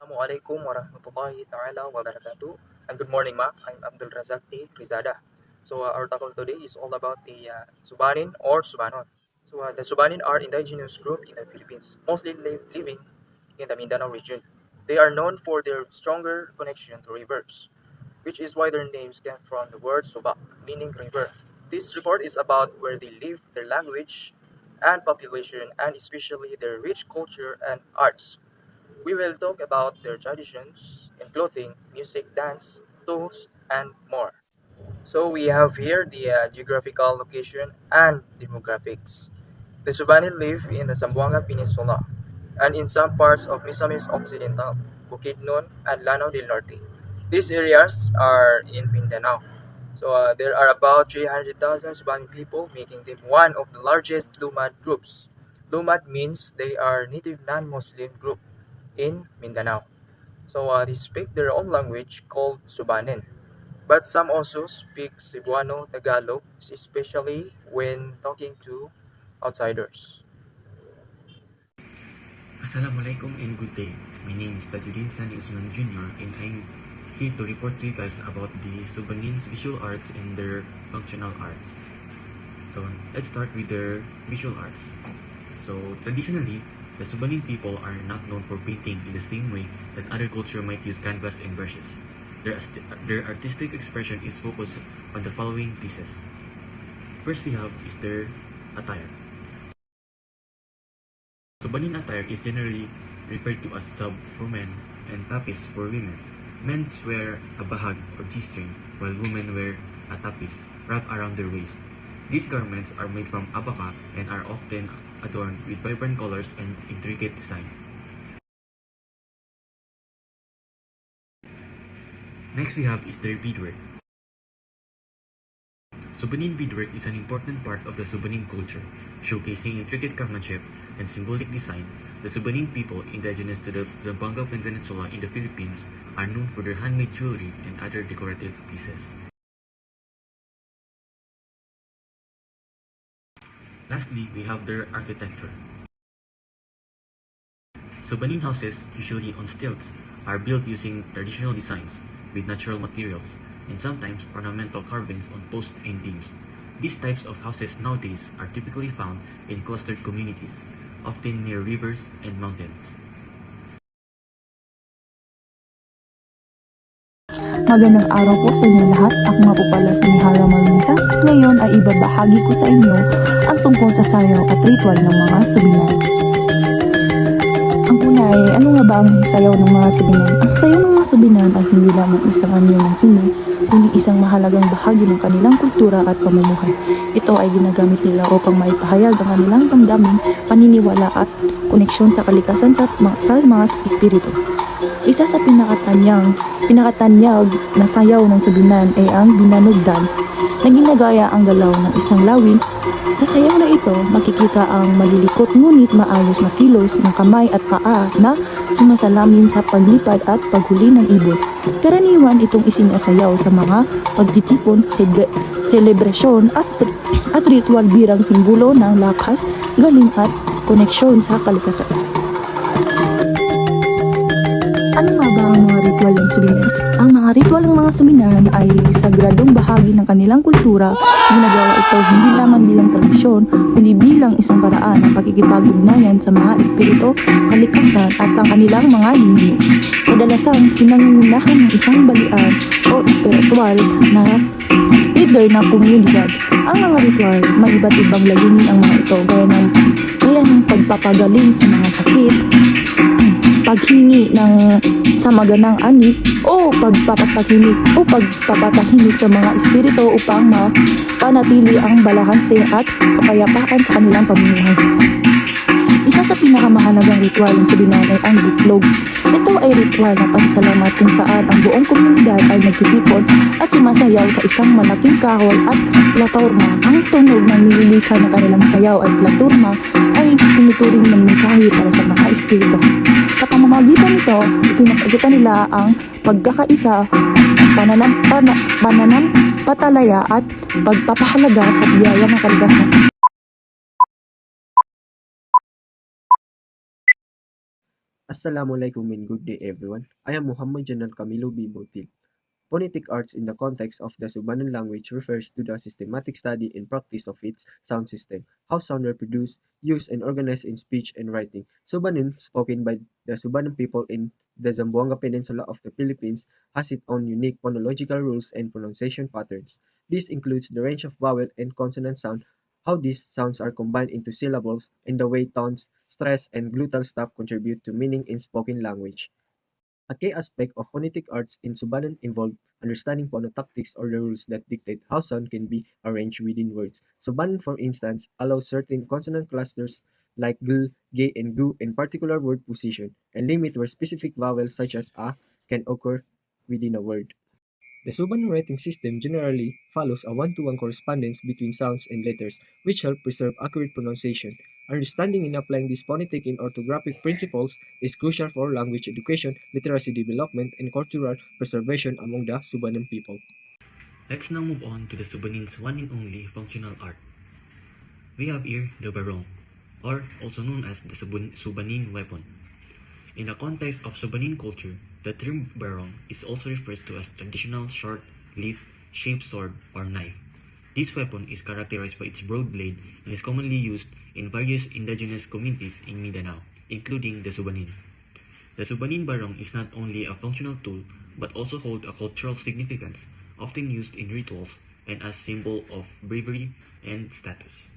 Assalamualaikum warahmatullahi ta'ala wabarakatuh. And good morning, Ma. I'm Abdul Razak T. Rizada. Our topic today is all about the Subanin or Subanon. The Subanin are indigenous group in the Philippines, mostly living in the Mindanao region. They are known for their stronger connection to rivers, which is why their names came from the word Suba, meaning river. This report is about where they live, their language and population, and especially their rich culture and arts. We will talk about their traditions in clothing, music, dance, tools, and more. So we have here the geographical location and demographics. The Subani live in the Zamboanga Peninsula and in some parts of Misamis Occidental, Bukidnon, and Lanao del Norte. These areas are in Mindanao. There are about 300,000 Subani people, making them one of the largest Lumad groups. Lumad means they are native non-Muslim group in Mindanao. They speak their own language called Subanen. But some also speak Cebuano Tagalog, especially when talking to outsiders. Assalamualaikum and good day. My name is Tajuddin Sani Usman Jr. and I'm here to report to you guys about the Subanins visual arts and their functional arts. So let's start with their visual arts. So traditionally, the Subanin people are not known for painting in the same way that other culture might use canvas and brushes. Their artistic expression is focused on the following pieces. First we have is their attire. Subanin attire is generally referred to as sab for men and tapis for women. Men wear a bahag or G-string, while women wear a tapis wrapped around their waist. These garments are made from abaca and are often adorned with vibrant colors and intricate design. Next we have is their beadwork. Subanin beadwork is an important part of the Subanin culture, showcasing intricate craftsmanship and symbolic design. The Subanin people indigenous to the Zamboanga Peninsula in the Philippines are known for their handmade jewelry and other decorative pieces. Lastly, we have their architecture. Subanin houses, usually on stilts, are built using traditional designs with natural materials and sometimes ornamental carvings on posts and beams. These types of houses nowadays are typically found in clustered communities, often near rivers and mountains. Magandang araw po sa inyo lahat. Ako nga po pala si Mihara Malunsa at ngayon ay ibabahagi ko sa inyo ang tungkol sa sayaw at ritual ng mga Subinan. Ang una ay ano nga ba ang sayaw ng mga Subinan? Ang sayaw ng mga Subinan ay hindi lamang isang anyo ng sino, kundi isang mahalagang bahagi ng kanilang kultura at pamumuhay. Ito ay ginagamit nila upang maipahayag ang kanilang damdamin, paniniwala at koneksyon sa kalikasan sa mga espiritu. Isa sa pinakatanyag na sayaw ng Subinan ay ang Binanog Dance na ginagaya ang galaw ng isang lawin. Sa sayaw na ito, makikita ang malilikot ngunit maayos na kilos ng kamay at paa na sumasalamin sa paglipad at paghuli ng ibon. Karaniwan itong isinasayaw sa mga pagtitipon, selebrasyon at ritual bilang simbolo ng lakas, galing at koneksyon sa kalikasan. Ano nga ba ang mga ritual ng Subinan? Ang mga ritual ng mga Subinan ay sagradong bahagi ng kanilang kultura. Ginagawa ito hindi lamang bilang tradisyon, kundi bilang isang paraan ng pakikipag-ugnayan sa mga espiritu, kalikasan at ang kanilang mga linya. Kadalasan, pinangungunahan ng isang balian o espiritual na leader ng komunidad. Ang mga ritual, may iba't ibang layunin ang mga ito, gaya ng pagpapagaling sa mga sakit, paghingi sa maganang ani o pagpapatahimik sa mga espiritu upang mapanatili ang balanse at kapayapaan sa kanilang pamumuhay. Isa sa pinakamahalagang ritual ng Subinan ay ang buklog. Ito ay ritual na pasasalamat kung saan ang buong komunidad ay nagtitipon at sumasayaw sa isang malaking kahoy at platurma. Ang tunog ng nililikha ng kanilang sayaw at platurma ay tinuturing ng mensahe para sa mga espiritu. Sa pamamagitan nito, ipinapakita nila ang pagkakaisa, pananampatalaya at pagpapahalaga sa biyaya ng kalikasan. Assalamualaikum and good day everyone. I am Muhammad Janal Camilo B. Botil. Phonetic arts in the context of the Subanon language refers to the systematic study and practice of its sound system, how sound are produced, used, and organized in speech and writing. Subanon, spoken by the Subanon people in the Zamboanga Peninsula of the Philippines, has its own unique phonological rules and pronunciation patterns. This includes the range of vowel and consonant sound, how these sounds are combined into syllables, and the way tones, stress, and glutal stop contribute to meaning in spoken language. A key aspect of phonetic arts in Subanon involved understanding phonotactics or the rules that dictate how sound can be arranged within words. Subanon, for instance, allows certain consonant clusters like gl, g, and gu in particular word position, and limit where specific vowels such as a can occur within a word. The Subanon writing system generally follows a one-to-one correspondence between sounds and letters, which help preserve accurate pronunciation. Understanding and applying these phonetic and orthographic principles is crucial for language education, literacy development, and cultural preservation among the Subanon people. Let's now move on to the Subanin's one and only functional art. We have here the barong, or also known as the Subanin weapon. In the context of Subanin culture, the term barong is also referred to as traditional short, leaf-shaped sword or knife. This weapon is characterized by its broad blade and is commonly used in various indigenous communities in Mindanao, including the Subanin. The Subanin barong is not only a functional tool but also holds a cultural significance, often used in rituals and as symbol of bravery and status.